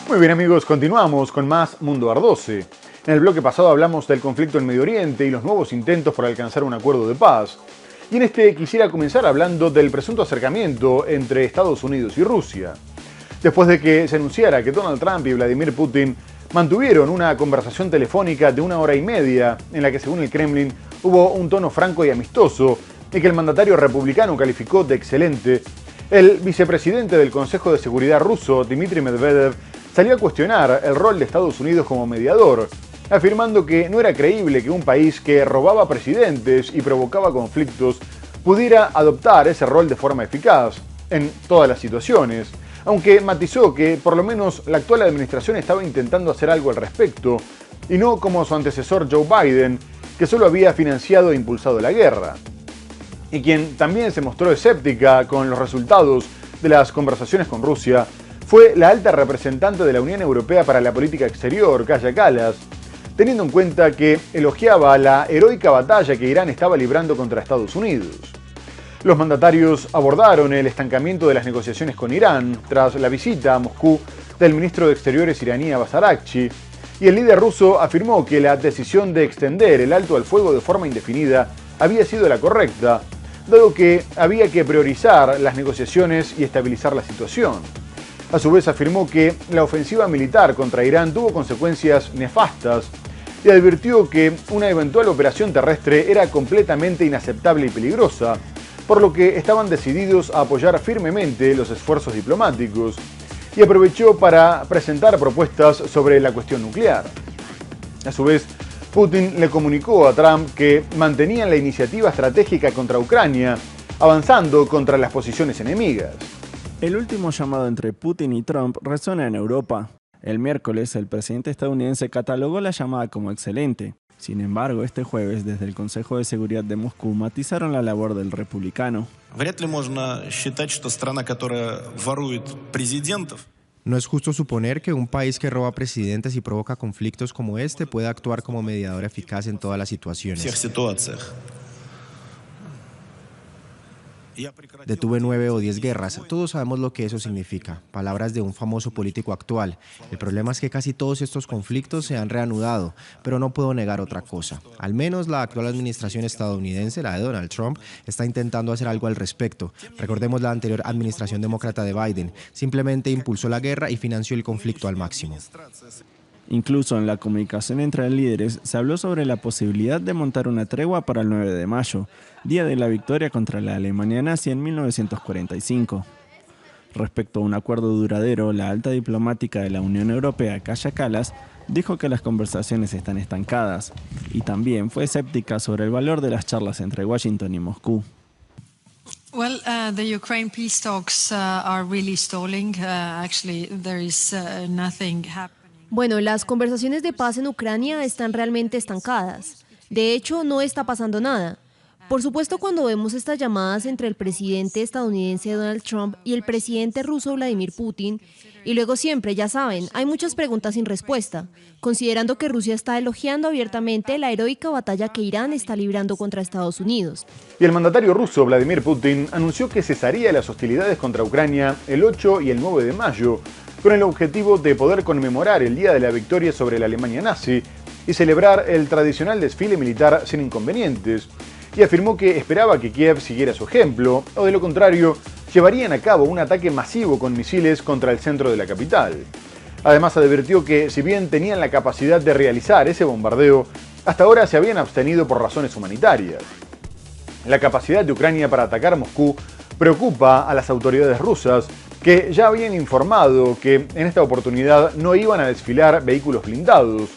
Muy bien amigos, continuamos con más Mundo Ardose. En el bloque pasado hablamos del conflicto en Medio Oriente y los nuevos intentos por alcanzar un acuerdo de paz. Y en este quisiera comenzar hablando del presunto acercamiento entre Estados Unidos y Rusia. Después de que se anunciara que Donald Trump y Vladimir Putin mantuvieron una conversación telefónica de 1 hora y media en la que, según el Kremlin, hubo un tono franco y amistoso y que el mandatario republicano calificó de excelente, el vicepresidente del Consejo de Seguridad ruso, Dmitry Medvedev, salió a cuestionar el rol de Estados Unidos como mediador, afirmando que no era creíble que un país que robaba presidentes y provocaba conflictos pudiera adoptar ese rol de forma eficaz en todas las situaciones, aunque matizó que por lo menos la actual administración estaba intentando hacer algo al respecto, y no como su antecesor Joe Biden, que solo había financiado e impulsado la guerra. Y quien también se mostró escéptica con los resultados de las conversaciones con Rusia fue la alta representante de la Unión Europea para la Política Exterior, Kaja Kallas, teniendo en cuenta que elogiaba la heroica batalla que Irán estaba librando contra Estados Unidos. Los mandatarios abordaron el estancamiento de las negociaciones con Irán tras la visita a Moscú del ministro de Exteriores iraní Abbas Araghchi, y el líder ruso afirmó que la decisión de extender el alto al fuego de forma indefinida había sido la correcta, dado que había que priorizar las negociaciones y estabilizar la situación. A su vez afirmó que la ofensiva militar contra Irán tuvo consecuencias nefastas y advirtió que una eventual operación terrestre era completamente inaceptable y peligrosa, por lo que estaban decididos a apoyar firmemente los esfuerzos diplomáticos, y aprovechó para presentar propuestas sobre la cuestión nuclear. A su vez, Putin le comunicó a Trump que mantenían la iniciativa estratégica contra Ucrania, avanzando contra las posiciones enemigas. El último llamado entre Putin y Trump resuena en Europa. El miércoles, el presidente estadounidense catalogó la llamada como excelente. Sin embargo, este jueves, desde el Consejo de Seguridad de Moscú, matizaron la labor del republicano. No es justo suponer que un país que roba presidentes y provoca conflictos como este pueda actuar como mediador eficaz en todas las situaciones. Detuve 9 o 10 guerras, todos sabemos lo que eso significa, palabras de un famoso político actual. El problema es que casi todos estos conflictos se han reanudado, pero no puedo negar otra cosa. Al menos la actual administración estadounidense, la de Donald Trump, está intentando hacer algo al respecto. Recordemos la anterior administración demócrata de Biden, simplemente impulsó la guerra y financió el conflicto al máximo. Incluso en la comunicación entre líderes se habló sobre la posibilidad de montar una tregua para el 9 de mayo, día de la victoria contra la Alemania nazi en 1945. Respecto a un acuerdo duradero, la alta diplomática de la Unión Europea, Kaja Kallas, dijo que las conversaciones están estancadas, y también fue escéptica sobre el valor de las charlas entre Washington y Moscú. Well, the Ukraine peace talks are really stalling. Actually, there is nothing happening. Bueno, las conversaciones de paz en Ucrania están realmente estancadas. De hecho, no está pasando nada. Por supuesto, cuando vemos estas llamadas entre el presidente estadounidense Donald Trump y el presidente ruso Vladimir Putin, y luego siempre, ya saben, hay muchas preguntas sin respuesta, considerando que Rusia está elogiando abiertamente la heroica batalla que Irán está librando contra Estados Unidos. Y el mandatario ruso Vladimir Putin anunció que cesaría las hostilidades contra Ucrania el 8 y el 9 de mayo, con el objetivo de poder conmemorar el día de la victoria sobre la Alemania nazi y celebrar el tradicional desfile militar sin inconvenientes, y afirmó que esperaba que Kiev siguiera su ejemplo, o de lo contrario, llevarían a cabo un ataque masivo con misiles contra el centro de la capital. Además advirtió que, si bien tenían la capacidad de realizar ese bombardeo, hasta ahora se habían abstenido por razones humanitarias. La capacidad de Ucrania para atacar Moscú preocupa a las autoridades rusas, que ya habían informado que en esta oportunidad no iban a desfilar vehículos blindados,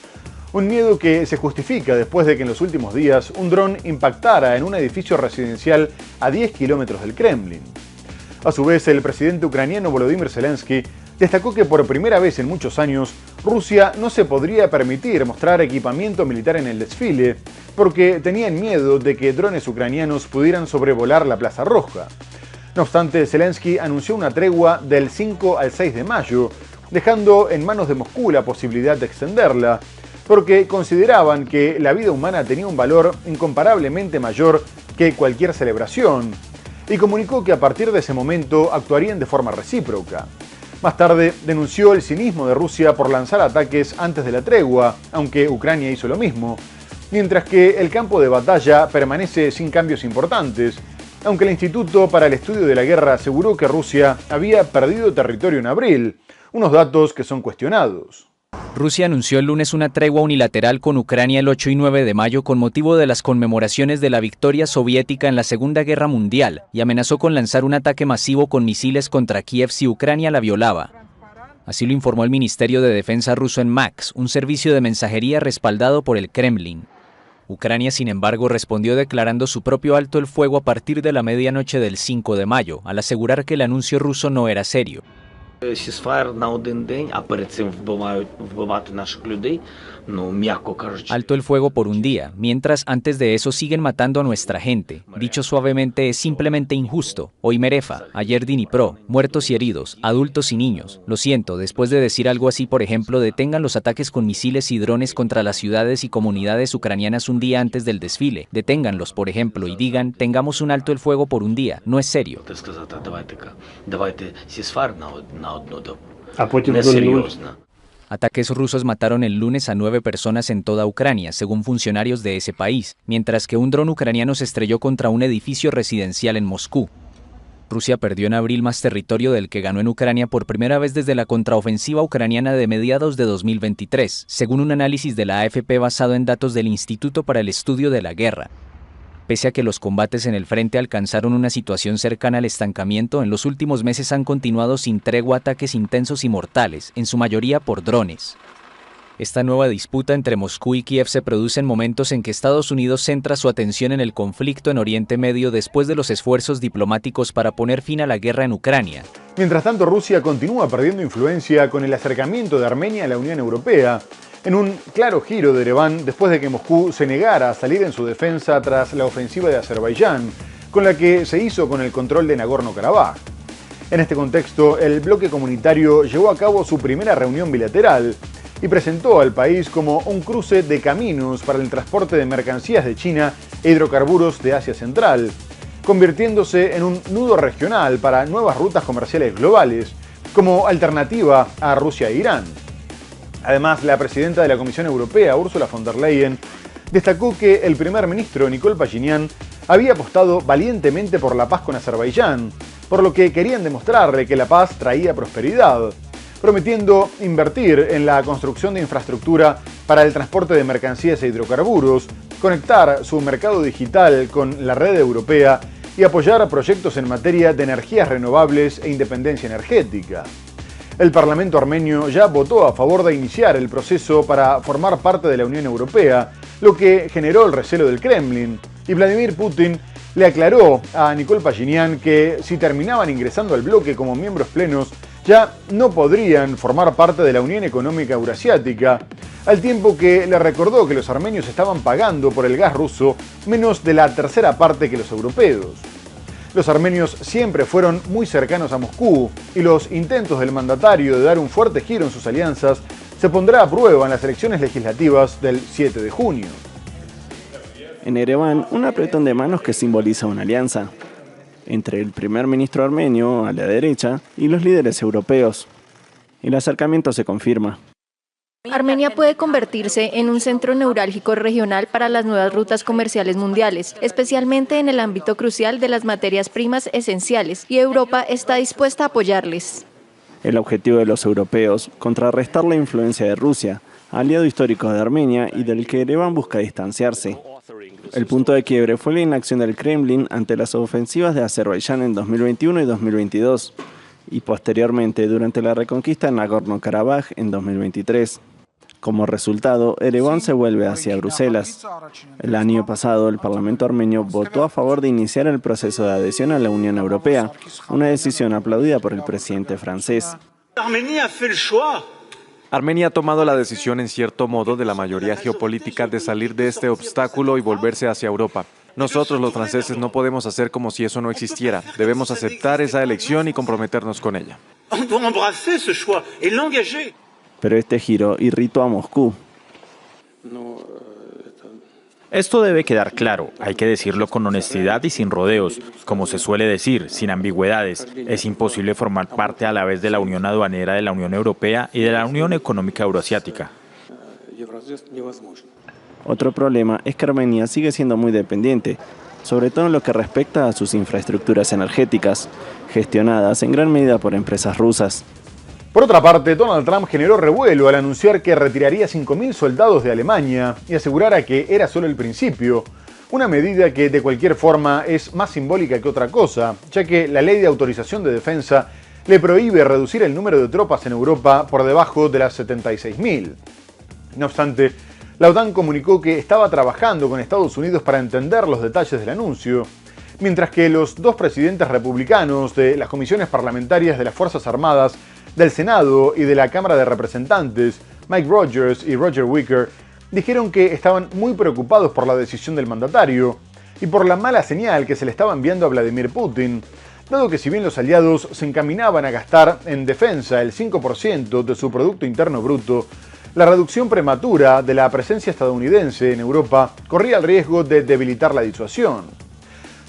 un miedo que se justifica después de que en los últimos días un dron impactara en un edificio residencial a 10 kilómetros del Kremlin. A su vez, el presidente ucraniano Volodymyr Zelensky destacó que por primera vez en muchos años Rusia no se podría permitir mostrar equipamiento militar en el desfile, porque tenían miedo de que drones ucranianos pudieran sobrevolar la Plaza Roja. No obstante, Zelensky anunció una tregua del 5 al 6 de mayo, dejando en manos de Moscú la posibilidad de extenderla, porque consideraban que la vida humana tenía un valor incomparablemente mayor que cualquier celebración, y comunicó que a partir de ese momento actuarían de forma recíproca. Más tarde denunció el cinismo de Rusia por lanzar ataques antes de la tregua, aunque Ucrania hizo lo mismo, mientras que el campo de batalla permanece sin cambios importantes, aunque el Instituto para el Estudio de la Guerra aseguró que Rusia había perdido territorio en abril, unos datos que son cuestionados. Rusia anunció el lunes una tregua unilateral con Ucrania el 8 y 9 de mayo con motivo de las conmemoraciones de la victoria soviética en la Segunda Guerra Mundial y amenazó con lanzar un ataque masivo con misiles contra Kiev si Ucrania la violaba. Así lo informó el Ministerio de Defensa ruso en MAX, un servicio de mensajería respaldado por el Kremlin. Ucrania, sin embargo, respondió declarando su propio alto el fuego a partir de la medianoche del 5 de mayo, al asegurar que el anuncio ruso no era serio. Alto el fuego por un día, mientras antes de eso siguen matando a nuestra gente. Dicho suavemente, es simplemente injusto. Hoy Merefa, ayer Dnipro, muertos y heridos, adultos y niños. Lo siento, después de decir algo así, por ejemplo, detengan los ataques con misiles y drones contra las ciudades y comunidades ucranianas un día antes del desfile. Deténganlos, por ejemplo, y digan, tengamos un alto el fuego por un día. No es serio. Ataques rusos mataron el lunes a 9 personas en toda Ucrania, según funcionarios de ese país, mientras que un dron ucraniano se estrelló contra un edificio residencial en Moscú. Rusia perdió en abril más territorio del que ganó en Ucrania por primera vez desde la contraofensiva ucraniana de mediados de 2023, según un análisis de la AFP basado en datos del Instituto para el Estudio de la Guerra. Pese a que los combates en el frente alcanzaron una situación cercana al estancamiento, en los últimos meses han continuado sin tregua ataques intensos y mortales, en su mayoría por drones. Esta nueva disputa entre Moscú y Kiev se produce en momentos en que Estados Unidos centra su atención en el conflicto en Oriente Medio después de los esfuerzos diplomáticos para poner fin a la guerra en Ucrania. Mientras tanto, Rusia continúa perdiendo influencia con el acercamiento de Armenia a la Unión Europea, en un claro giro de Ereván después de que Moscú se negara a salir en su defensa tras la ofensiva de Azerbaiyán, con la que se hizo con el control de Nagorno-Karabaj. En este contexto, el bloque comunitario llevó a cabo su primera reunión bilateral y presentó al país como un cruce de caminos para el transporte de mercancías de China e hidrocarburos de Asia Central, convirtiéndose en un nudo regional para nuevas rutas comerciales globales, como alternativa a Rusia e Irán. Además, la presidenta de la Comisión Europea, Ursula von der Leyen, destacó que el primer ministro Nikol Pashinyan había apostado valientemente por la paz con Azerbaiyán, por lo que querían demostrarle que la paz traía prosperidad, prometiendo invertir en la construcción de infraestructura para el transporte de mercancías e hidrocarburos, conectar su mercado digital con la red europea y apoyar proyectos en materia de energías renovables e independencia energética. El Parlamento armenio ya votó a favor de iniciar el proceso para formar parte de la Unión Europea, lo que generó el recelo del Kremlin, y Vladimir Putin le aclaró a Nikol Pashinyan que si terminaban ingresando al bloque como miembros plenos, ya no podrían formar parte de la Unión Económica Eurasiática, al tiempo que le recordó que los armenios estaban pagando por el gas ruso menos de la tercera parte que los europeos. Los armenios siempre fueron muy cercanos a Moscú y los intentos del mandatario de dar un fuerte giro en sus alianzas se pondrá a prueba en las elecciones legislativas del 7 de junio. En Ereván, un apretón de manos que simboliza una alianza entre el primer ministro armenio a la derecha y los líderes europeos. El acercamiento se confirma. Armenia puede convertirse en un centro neurálgico regional para las nuevas rutas comerciales mundiales, especialmente en el ámbito crucial de las materias primas esenciales, y Europa está dispuesta a apoyarles. El objetivo de los europeos, contrarrestar la influencia de Rusia, aliado histórico de Armenia y del que Ereván busca distanciarse. El punto de quiebre fue la inacción del Kremlin ante las ofensivas de Azerbaiyán en 2021 y 2022, y posteriormente durante la reconquista de Nagorno-Karabaj en 2023. Como resultado, Ereván se vuelve hacia Bruselas. El año pasado, el Parlamento armenio votó a favor de iniciar el proceso de adhesión a la Unión Europea, una decisión aplaudida por el presidente francés. Armenia ha tomado la decisión, en cierto modo, de la mayoría geopolítica de salir de este obstáculo y volverse hacia Europa. Nosotros, los franceses, no podemos hacer como si eso no existiera. Debemos aceptar esa elección y comprometernos con ella. Pero este giro irritó a Moscú. Esto debe quedar claro, hay que decirlo con honestidad y sin rodeos, como se suele decir, sin ambigüedades. Es imposible formar parte a la vez de la Unión Aduanera de la Unión Europea y de la Unión Económica Euroasiática. Otro problema es que Armenia sigue siendo muy dependiente, sobre todo en lo que respecta a sus infraestructuras energéticas, gestionadas en gran medida por empresas rusas. Por otra parte, Donald Trump generó revuelo al anunciar que retiraría 5.000 soldados de Alemania y asegurara que era solo el principio, una medida que de cualquier forma es más simbólica que otra cosa, ya que la ley de autorización de defensa le prohíbe reducir el número de tropas en Europa por debajo de las 76.000. No obstante, la OTAN comunicó que estaba trabajando con Estados Unidos para entender los detalles del anuncio, mientras que los dos presidentes republicanos de las comisiones parlamentarias de las Fuerzas Armadas, del Senado y de la Cámara de Representantes, Mike Rogers y Roger Wicker, dijeron que estaban muy preocupados por la decisión del mandatario y por la mala señal que se le estaba enviando a Vladimir Putin, dado que si bien los aliados se encaminaban a gastar en defensa el 5% de su Producto Interno Bruto, la reducción prematura de la presencia estadounidense en Europa corría el riesgo de debilitar la disuasión.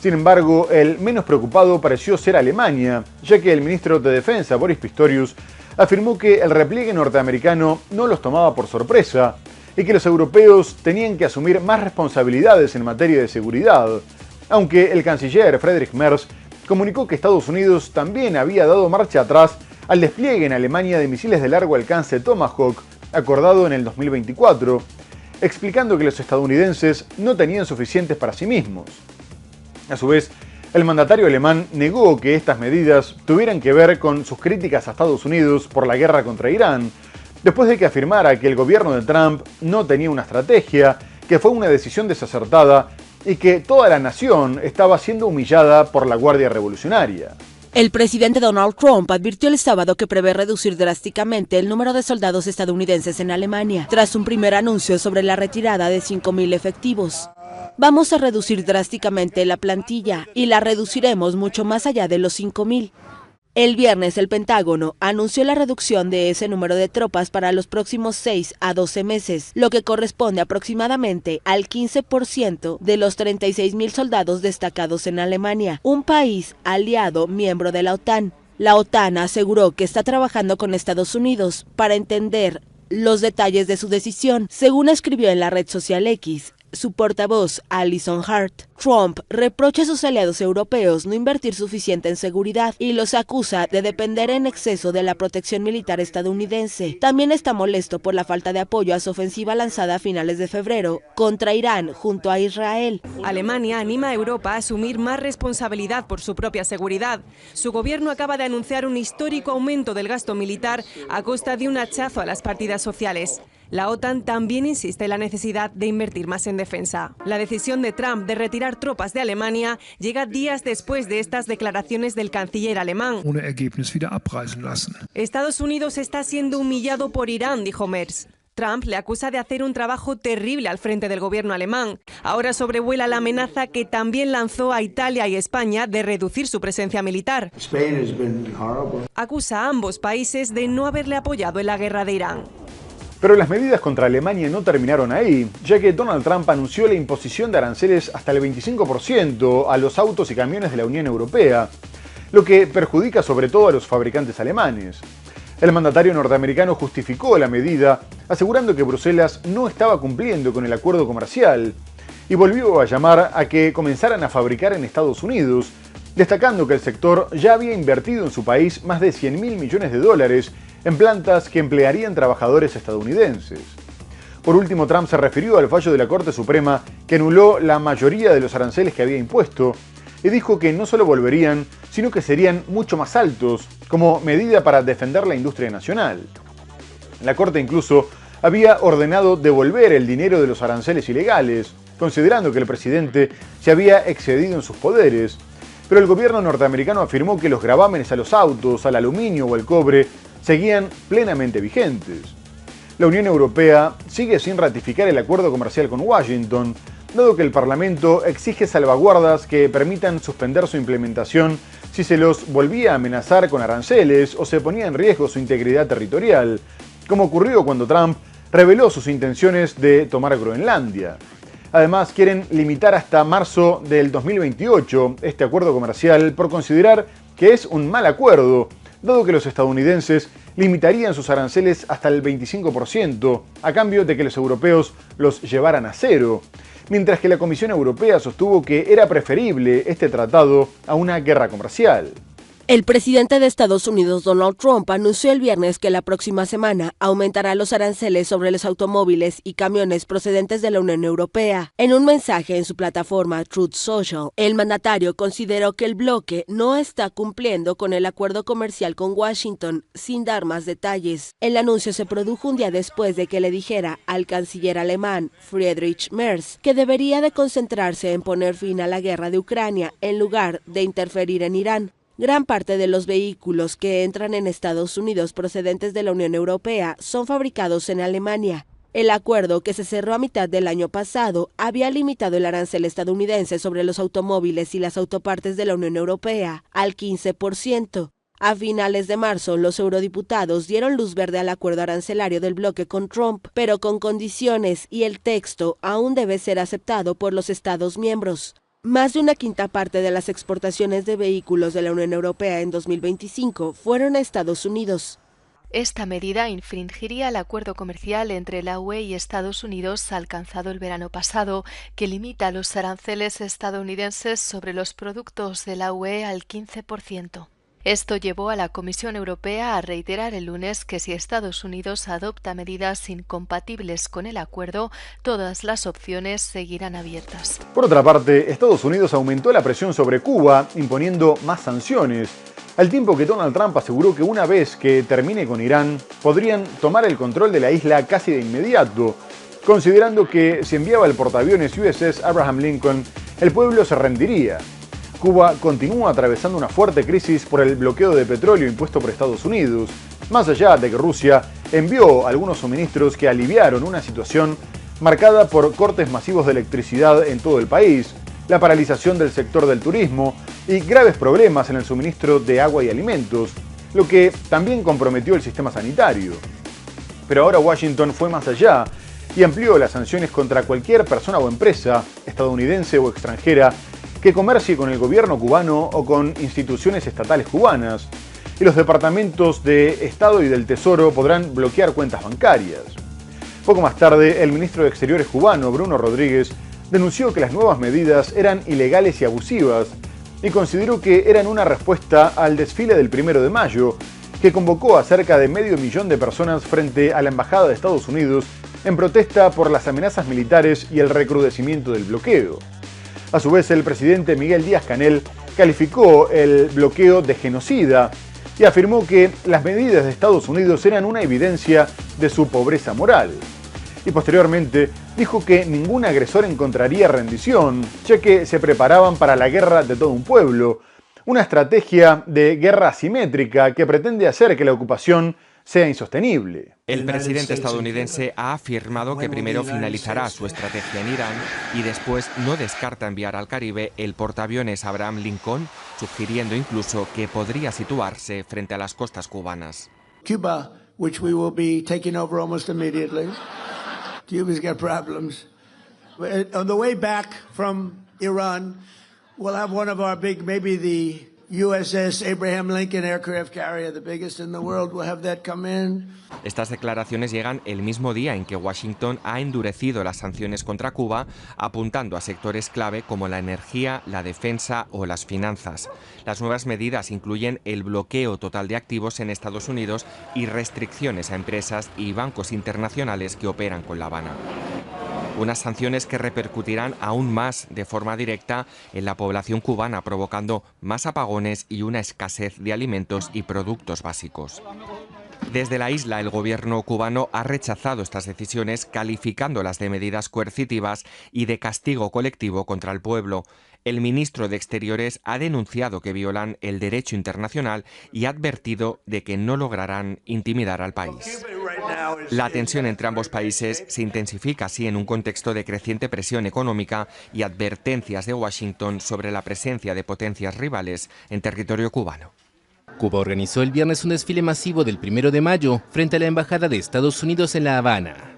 Sin embargo, el menos preocupado pareció ser Alemania, ya que el ministro de Defensa, Boris Pistorius, afirmó que el repliegue norteamericano no los tomaba por sorpresa y que los europeos tenían que asumir más responsabilidades en materia de seguridad, aunque el canciller Friedrich Merz comunicó que Estados Unidos también había dado marcha atrás al despliegue en Alemania de misiles de largo alcance Tomahawk, acordado en el 2024, explicando que los estadounidenses no tenían suficientes para sí mismos. A su vez, el mandatario alemán negó que estas medidas tuvieran que ver con sus críticas a Estados Unidos por la guerra contra Irán, después de que afirmara que el gobierno de Trump no tenía una estrategia, que fue una decisión desacertada y que toda la nación estaba siendo humillada por la Guardia Revolucionaria. El presidente Donald Trump advirtió el sábado que prevé reducir drásticamente el número de soldados estadounidenses en Alemania, tras un primer anuncio sobre la retirada de 5.000 efectivos. Vamos a reducir drásticamente la plantilla y la reduciremos mucho más allá de los 5.000. El viernes el Pentágono anunció la reducción de ese número de tropas para los próximos 6 a 12 meses, lo que corresponde aproximadamente al 15% de los 36.000 soldados destacados en Alemania, un país aliado miembro de la OTAN. La OTAN aseguró que está trabajando con Estados Unidos para entender los detalles de su decisión, según escribió en la red social X su portavoz Alison Hart. Trump reprocha a sus aliados europeos no invertir suficiente en seguridad y los acusa de depender en exceso de la protección militar estadounidense. También está molesto por la falta de apoyo a su ofensiva lanzada a finales de febrero contra Irán junto a Israel. Alemania anima a Europa a asumir más responsabilidad por su propia seguridad. Su gobierno acaba de anunciar un histórico aumento del gasto militar a costa de un hachazo a las partidas sociales. La OTAN también insiste en la necesidad de invertir más en defensa. La decisión de Trump de retirar tropas de Alemania llega días después de estas declaraciones del canciller alemán. Estados Unidos está siendo humillado por Irán, dijo Merz. Trump le acusa de hacer un trabajo terrible al frente del gobierno alemán. Ahora sobrevuela la amenaza que también lanzó a Italia y España de reducir su presencia militar. Acusa a ambos países de no haberle apoyado en la guerra de Irán. Pero las medidas contra Alemania no terminaron ahí, ya que Donald Trump anunció la imposición de aranceles hasta el 25% a los autos y camiones de la Unión Europea, lo que perjudica sobre todo a los fabricantes alemanes. El mandatario norteamericano justificó la medida, asegurando que Bruselas no estaba cumpliendo con el acuerdo comercial, y volvió a llamar a que comenzaran a fabricar en Estados Unidos, destacando que el sector ya había invertido en su país más de $100.000 millones en plantas que emplearían trabajadores estadounidenses. Por último, Trump se refirió al fallo de la Corte Suprema que anuló la mayoría de los aranceles que había impuesto y dijo que no solo volverían, sino que serían mucho más altos, como medida para defender la industria nacional. La Corte incluso había ordenado devolver el dinero de los aranceles ilegales, considerando que el presidente se había excedido en sus poderes, pero el gobierno norteamericano afirmó que los gravámenes a los autos, al aluminio o al cobre seguían plenamente vigentes. La Unión Europea sigue sin ratificar el acuerdo comercial con Washington, dado que el Parlamento exige salvaguardas que permitan suspender su implementación si se los volvía a amenazar con aranceles o se ponía en riesgo su integridad territorial, como ocurrió cuando Trump reveló sus intenciones de tomar Groenlandia. Además, quieren limitar hasta marzo del 2028 este acuerdo comercial por considerar que es un mal acuerdo, dado que los estadounidenses limitarían sus aranceles hasta el 25% a cambio de que los europeos los llevaran a cero, mientras que la Comisión Europea sostuvo que era preferible este tratado a una guerra comercial. El presidente de Estados Unidos, Donald Trump, anunció el viernes que la próxima semana aumentará los aranceles sobre los automóviles y camiones procedentes de la Unión Europea. En un mensaje en su plataforma Truth Social, el mandatario consideró que el bloque no está cumpliendo con el acuerdo comercial con Washington, sin dar más detalles. El anuncio se produjo un día después de que le dijera al canciller alemán Friedrich Merz que debería de concentrarse en poner fin a la guerra de Ucrania en lugar de interferir en Irán. Gran parte de los vehículos que entran en Estados Unidos procedentes de la Unión Europea son fabricados en Alemania. El acuerdo, que se cerró a mitad del año pasado, había limitado el arancel estadounidense sobre los automóviles y las autopartes de la Unión Europea al 15%. A finales de marzo, los eurodiputados dieron luz verde al acuerdo arancelario del bloque con Trump, pero con condiciones, y el texto aún debe ser aceptado por los Estados miembros. Más de una quinta parte de las exportaciones de vehículos de la Unión Europea en 2025 fueron a Estados Unidos. Esta medida infringiría el acuerdo comercial entre la UE y Estados Unidos alcanzado el verano pasado, que limita los aranceles estadounidenses sobre los productos de la UE al 15%. Esto llevó a la Comisión Europea a reiterar el lunes que si Estados Unidos adopta medidas incompatibles con el acuerdo, todas las opciones seguirán abiertas. Por otra parte, Estados Unidos aumentó la presión sobre Cuba, imponiendo más sanciones, al tiempo que Donald Trump aseguró que una vez que termine con Irán, podrían tomar el control de la isla casi de inmediato, considerando que si enviaba el portaaviones USS Abraham Lincoln, el pueblo se rendiría. Cuba continúa atravesando una fuerte crisis por el bloqueo de petróleo impuesto por Estados Unidos, más allá de que Rusia envió algunos suministros que aliviaron una situación marcada por cortes masivos de electricidad en todo el país, la paralización del sector del turismo y graves problemas en el suministro de agua y alimentos, lo que también comprometió el sistema sanitario. Pero ahora Washington fue más allá y amplió las sanciones contra cualquier persona o empresa, estadounidense o extranjera, que comercie con el gobierno cubano o con instituciones estatales cubanas, y los departamentos de Estado y del Tesoro podrán bloquear cuentas bancarias. Poco más tarde, el ministro de Exteriores cubano, Bruno Rodríguez, denunció que las nuevas medidas eran ilegales y abusivas y consideró que eran una respuesta al desfile del 1 de mayo, que convocó a cerca de 500.000 de personas frente a la Embajada de Estados Unidos en protesta por las amenazas militares y el recrudecimiento del bloqueo. A su vez, el presidente Miguel Díaz-Canel calificó el bloqueo de genocida y afirmó que las medidas de Estados Unidos eran una evidencia de su pobreza moral. Y posteriormente dijo que ningún agresor encontraría rendición, ya que se preparaban para la guerra de todo un pueblo, una estrategia de guerra asimétrica que pretende hacer que la ocupación sea insostenible. El presidente estadounidense ha afirmado que primero finalizará su estrategia en Irán y después no descarta enviar al Caribe el portaaviones Abraham Lincoln, sugiriendo incluso que podría situarse frente a las costas cubanas. Cuba, which we will be taking over almost immediately. Cuba's got problems. On the way back from Iran, we'll have one of our big, maybe the USS Abraham Lincoln aircraft carrier, the biggest in the world. We'll have that come in. Estas declaraciones llegan el mismo día en que Washington ha endurecido las sanciones contra Cuba, apuntando a sectores clave como la energía, la defensa o las finanzas. Las nuevas medidas incluyen el bloqueo total de activos en Estados Unidos y restricciones a empresas y bancos internacionales que operan con La Habana. Unas sanciones que repercutirán aún más de forma directa en la población cubana, provocando más apagones y una escasez de alimentos y productos básicos. Desde la isla, el gobierno cubano ha rechazado estas decisiones, calificándolas de medidas coercitivas y de castigo colectivo contra el pueblo. El ministro de Exteriores ha denunciado que violan el derecho internacional y ha advertido de que no lograrán intimidar al país. La tensión entre ambos países se intensifica así en un contexto de creciente presión económica y advertencias de Washington sobre la presencia de potencias rivales en territorio cubano. Cuba organizó el viernes un desfile masivo del 1 de mayo frente a la Embajada de Estados Unidos en La Habana.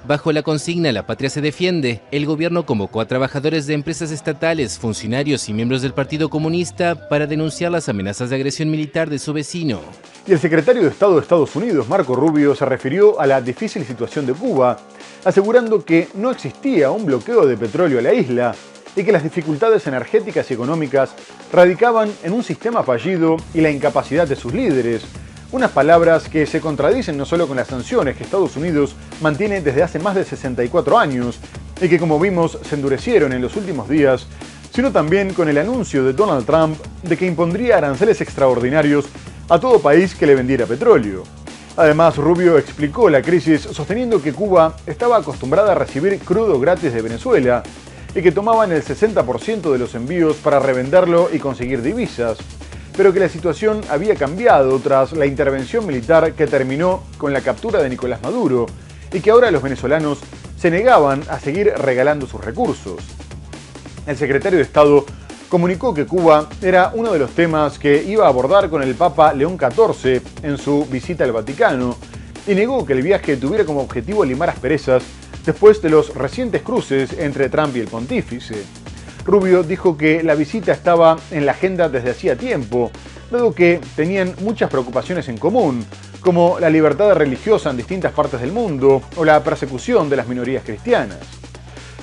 Bajo la consigna La patria se defiende, el gobierno convocó a trabajadores de empresas estatales, funcionarios y miembros del Partido Comunista para denunciar las amenazas de agresión militar de su vecino. Y el secretario de Estado de Estados Unidos, Marco Rubio, se refirió a la difícil situación de Cuba, asegurando que no existía un bloqueo de petróleo a la isla y que las dificultades energéticas y económicas radicaban en un sistema fallido y la incapacidad de sus líderes. Unas palabras que se contradicen no solo con las sanciones que Estados Unidos mantiene desde hace más de 64 años y que, como vimos, se endurecieron en los últimos días, sino también con el anuncio de Donald Trump de que impondría aranceles extraordinarios a todo país que le vendiera petróleo. Además, Rubio explicó la crisis sosteniendo que Cuba estaba acostumbrada a recibir crudo gratis de Venezuela y que tomaban el 60% de los envíos para revenderlo y conseguir divisas, pero que la situación había cambiado tras la intervención militar que terminó con la captura de Nicolás Maduro y que ahora los venezolanos se negaban a seguir regalando sus recursos. El secretario de Estado comunicó que Cuba era uno de los temas que iba a abordar con el Papa León XIV en su visita al Vaticano y negó que el viaje tuviera como objetivo limar asperezas después de los recientes cruces entre Trump y el pontífice. Rubio dijo que la visita estaba en la agenda desde hacía tiempo, dado que tenían muchas preocupaciones en común, como la libertad religiosa en distintas partes del mundo o la persecución de las minorías cristianas.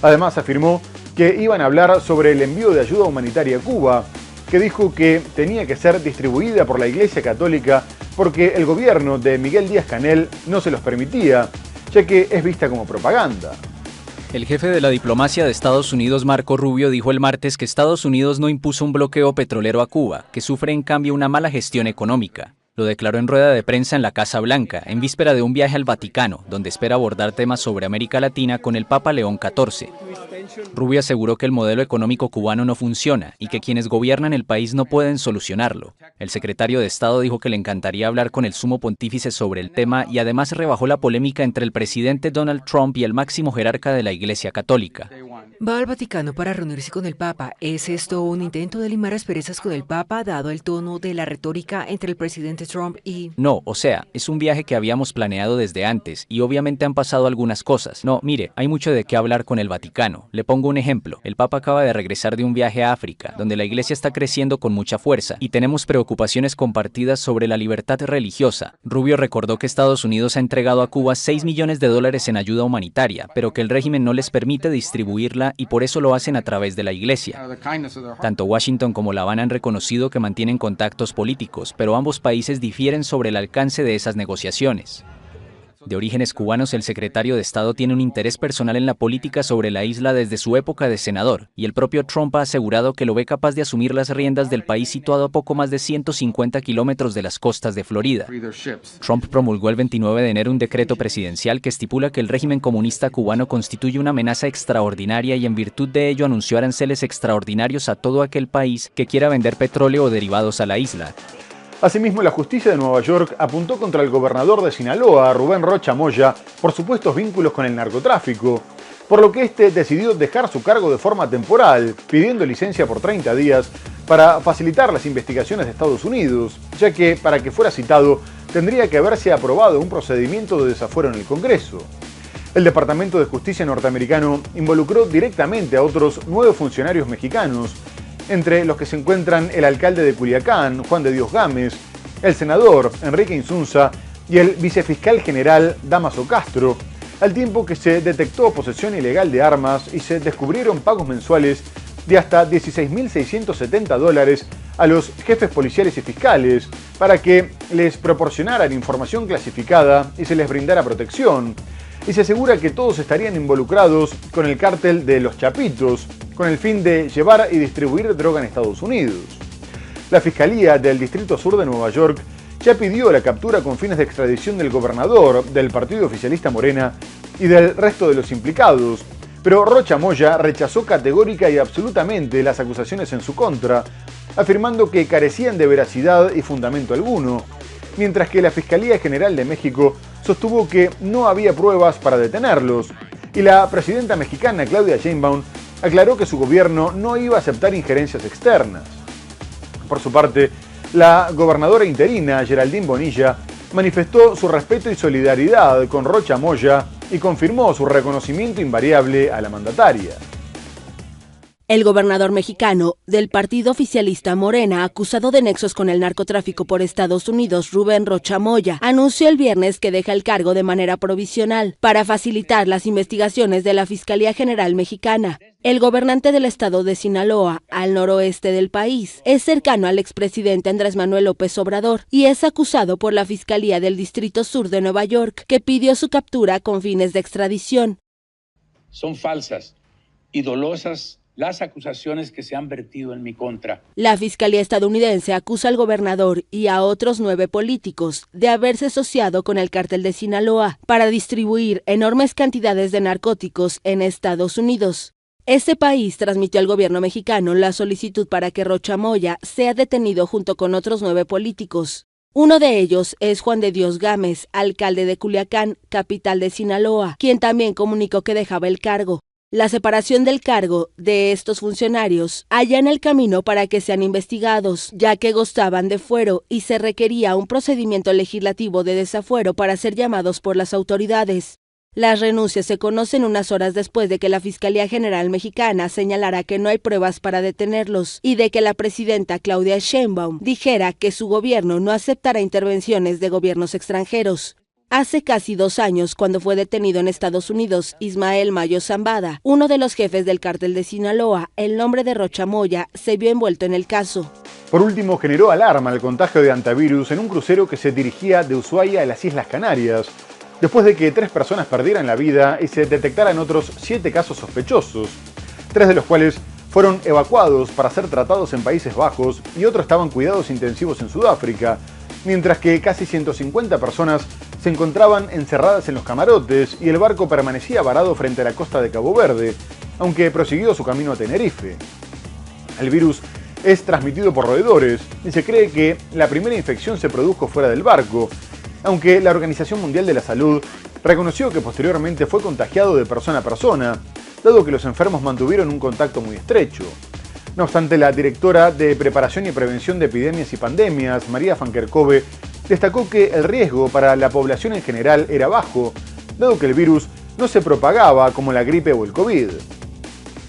Además, afirmó que iban a hablar sobre el envío de ayuda humanitaria a Cuba, que dijo que tenía que ser distribuida por la Iglesia Católica porque el gobierno de Miguel Díaz-Canel no se los permitía, ya que es vista como propaganda. El jefe de la diplomacia de Estados Unidos, Marco Rubio, dijo el martes que Estados Unidos no impuso un bloqueo petrolero a Cuba, que sufre en cambio una mala gestión económica. Lo declaró en rueda de prensa en la Casa Blanca, en víspera de un viaje al Vaticano, donde espera abordar temas sobre América Latina con el Papa León XIV. Rubio aseguró que el modelo económico cubano no funciona y que quienes gobiernan el país no pueden solucionarlo. El secretario de Estado dijo que le encantaría hablar con el sumo pontífice sobre el tema y además rebajó la polémica entre el presidente Donald Trump y el máximo jerarca de la Iglesia Católica. Va al Vaticano para reunirse con el Papa. ¿Es esto un intento de limar asperezas con el Papa, dado el tono de la retórica entre el presidente Trump y...? No, o sea, es un viaje que habíamos planeado desde antes y obviamente han pasado algunas cosas. No, mire, hay mucho de qué hablar con el Vaticano. Le pongo un ejemplo. El Papa acaba de regresar de un viaje a África, donde la Iglesia está creciendo con mucha fuerza y tenemos preocupaciones compartidas sobre la libertad religiosa. Rubio recordó que Estados Unidos ha entregado a Cuba $6 millones en ayuda humanitaria, pero que el régimen no les permite distribuirla y por eso lo hacen a través de la Iglesia. Tanto Washington como La Habana han reconocido que mantienen contactos políticos, pero ambos países difieren sobre el alcance de esas negociaciones. De orígenes cubanos, el secretario de Estado tiene un interés personal en la política sobre la isla desde su época de senador, y el propio Trump ha asegurado que lo ve capaz de asumir las riendas del país situado a poco más de 150 kilómetros de las costas de Florida. Trump promulgó el 29 de enero un decreto presidencial que estipula que el régimen comunista cubano constituye una amenaza extraordinaria y en virtud de ello anunció aranceles extraordinarios a todo aquel país que quiera vender petróleo o derivados a la isla. Asimismo, la justicia de Nueva York apuntó contra el gobernador de Sinaloa, Rubén Rocha Moya, por supuestos vínculos con el narcotráfico, por lo que este decidió dejar su cargo de forma temporal, pidiendo licencia por 30 días para facilitar las investigaciones de Estados Unidos, ya que para que fuera citado tendría que haberse aprobado un procedimiento de desafuero en el Congreso. El Departamento de Justicia norteamericano involucró directamente a otros 9 funcionarios mexicanos, entre los que se encuentran el alcalde de Culiacán, Juan de Dios Gámez, el senador Enrique Insunza y el vicefiscal general Dámaso Castro, al tiempo que se detectó posesión ilegal de armas y se descubrieron pagos mensuales de hasta $16.670 a los jefes policiales y fiscales para que les proporcionaran información clasificada y se les brindara protección. Y se asegura que todos estarían involucrados con el cártel de los Chapitos, con el fin de llevar y distribuir droga en Estados Unidos. La Fiscalía del Distrito Sur de Nueva York ya pidió la captura con fines de extradición del gobernador, del partido oficialista Morena y del resto de los implicados, pero Rocha Moya rechazó categórica y absolutamente las acusaciones en su contra, afirmando que carecían de veracidad y fundamento alguno, mientras que la Fiscalía General de México sostuvo que no había pruebas para detenerlos, y la presidenta mexicana Claudia Sheinbaum aclaró que su gobierno no iba a aceptar injerencias externas. Por su parte, la gobernadora interina Geraldine Bonilla manifestó su respeto y solidaridad con Rocha Moya y confirmó su reconocimiento invariable a la mandataria. El gobernador mexicano del partido oficialista Morena, acusado de nexos con el narcotráfico por Estados Unidos, Rubén Rocha Moya, anunció el viernes que deja el cargo de manera provisional para facilitar las investigaciones de la Fiscalía General Mexicana. El gobernante del estado de Sinaloa, al noroeste del país, es cercano al expresidente Andrés Manuel López Obrador y es acusado por la Fiscalía del Distrito Sur de Nueva York, que pidió su captura con fines de extradición. Son falsas y dolosas las acusaciones que se han vertido en mi contra. La Fiscalía estadounidense acusa al gobernador y a otros 9 políticos de haberse asociado con el cártel de Sinaloa para distribuir enormes cantidades de narcóticos en Estados Unidos. Este país transmitió al gobierno mexicano la solicitud para que Rocha Moya sea detenido junto con otros 9 políticos. Uno de ellos es Juan de Dios Gámez, alcalde de Culiacán, capital de Sinaloa, quien también comunicó que dejaba el cargo. La separación del cargo de estos funcionarios allana el camino para que sean investigados, ya que gozaban de fuero y se requería un procedimiento legislativo de desafuero para ser llamados por las autoridades. Las renuncias se conocen unas horas después de que la Fiscalía General Mexicana señalara que no hay pruebas para detenerlos y de que la presidenta Claudia Sheinbaum dijera que su gobierno no aceptará intervenciones de gobiernos extranjeros. Hace casi 2 años, cuando fue detenido en Estados Unidos Ismael Mayo Zambada, uno de los jefes del cártel de Sinaloa, el nombre de Rocha Moya se vio envuelto en el caso. Por último, generó alarma el contagio de hantavirus en un crucero que se dirigía de Ushuaia a las Islas Canarias, después de que 3 personas perdieran la vida y se detectaran otros 7 casos sospechosos, 3 de los cuales fueron evacuados para ser tratados en Países Bajos y otros estaban cuidados intensivos en Sudáfrica, mientras que casi 150 personas se encontraban encerradas en los camarotes y el barco permanecía varado frente a la costa de Cabo Verde, aunque prosiguió su camino a Tenerife. El virus es transmitido por roedores y se cree que la primera infección se produjo fuera del barco, aunque la Organización Mundial de la Salud reconoció que posteriormente fue contagiado de persona a persona, dado que los enfermos mantuvieron un contacto muy estrecho. No obstante, la directora de Preparación y Prevención de Epidemias y Pandemias, María van Kerkhove, destacó que el riesgo para la población en general era bajo, dado que el virus no se propagaba como la gripe o el COVID.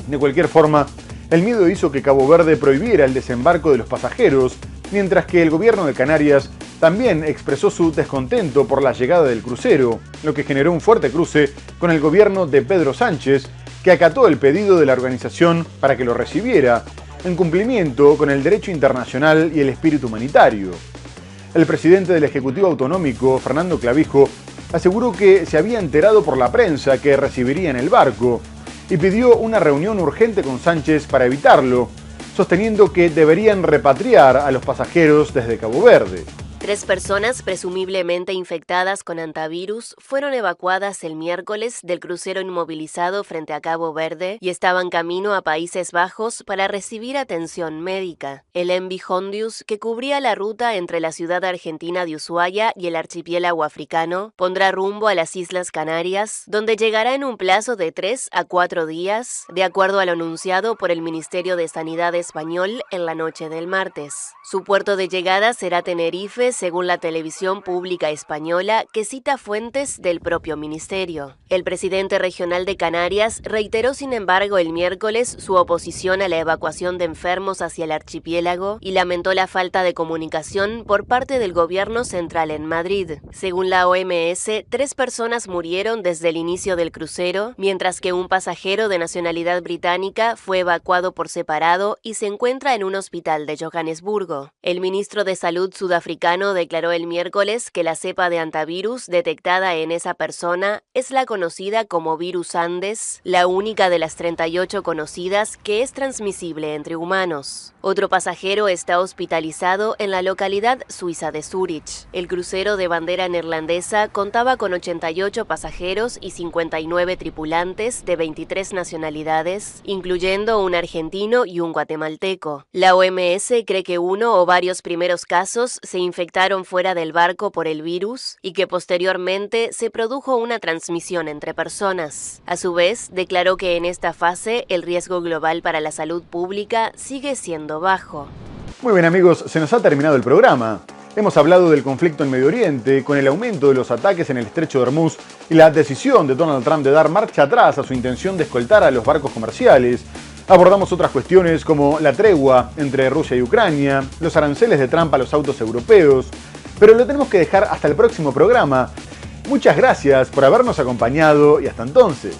De cualquier forma, el miedo hizo que Cabo Verde prohibiera el desembarco de los pasajeros, mientras que el gobierno de Canarias también expresó su descontento por la llegada del crucero, lo que generó un fuerte cruce con el gobierno de Pedro Sánchez, que acató el pedido de la organización para que lo recibiera, en cumplimiento con el derecho internacional y el espíritu humanitario. El presidente del Ejecutivo Autonómico, Fernando Clavijo, aseguró que se había enterado por la prensa que recibiría en el barco y pidió una reunión urgente con Sánchez para evitarlo, sosteniendo que deberían repatriar a los pasajeros desde Cabo Verde. 3 personas presumiblemente infectadas con hantavirus fueron evacuadas el miércoles del crucero inmovilizado frente a Cabo Verde y estaban camino a Países Bajos para recibir atención médica. El MV Hondius, que cubría la ruta entre la ciudad argentina de Ushuaia y el archipiélago africano, pondrá rumbo a las Islas Canarias, donde llegará en un plazo de 3 a 4 días, de acuerdo a lo anunciado por el Ministerio de Sanidad español en la noche del martes. Su puerto de llegada será Tenerife, según la televisión pública española, que cita fuentes del propio ministerio. El presidente regional de Canarias reiteró, sin embargo, el miércoles su oposición a la evacuación de enfermos hacia el archipiélago y lamentó la falta de comunicación por parte del gobierno central en Madrid. Según la OMS, 3 personas murieron desde el inicio del crucero, mientras que un pasajero de nacionalidad británica fue evacuado por separado y se encuentra en un hospital de Johannesburgo. El ministro de Salud sudafricano declaró el miércoles que la cepa de hantavirus detectada en esa persona es la conocida como virus Andes, la única de las 38 conocidas que es transmisible entre humanos. Otro pasajero está hospitalizado en la localidad suiza de Zúrich. El crucero de bandera neerlandesa contaba con 88 pasajeros y 59 tripulantes de 23 nacionalidades, incluyendo un argentino y un guatemalteco. La OMS cree que uno o varios primeros casos se infectaron fuera del barco por el virus y que posteriormente se produjo una transmisión entre personas. A su vez, declaró que en esta fase el riesgo global para la salud pública sigue siendo bajo. Muy bien amigos, se nos ha terminado el programa. Hemos hablado del conflicto en Medio Oriente, con el aumento de los ataques en el estrecho de Hormuz y la decisión de Donald Trump de dar marcha atrás a su intención de escoltar a los barcos comerciales. Abordamos otras cuestiones como la tregua entre Rusia y Ucrania, los aranceles de Trump a los autos europeos, pero lo tenemos que dejar hasta el próximo programa. Muchas gracias por habernos acompañado y hasta entonces.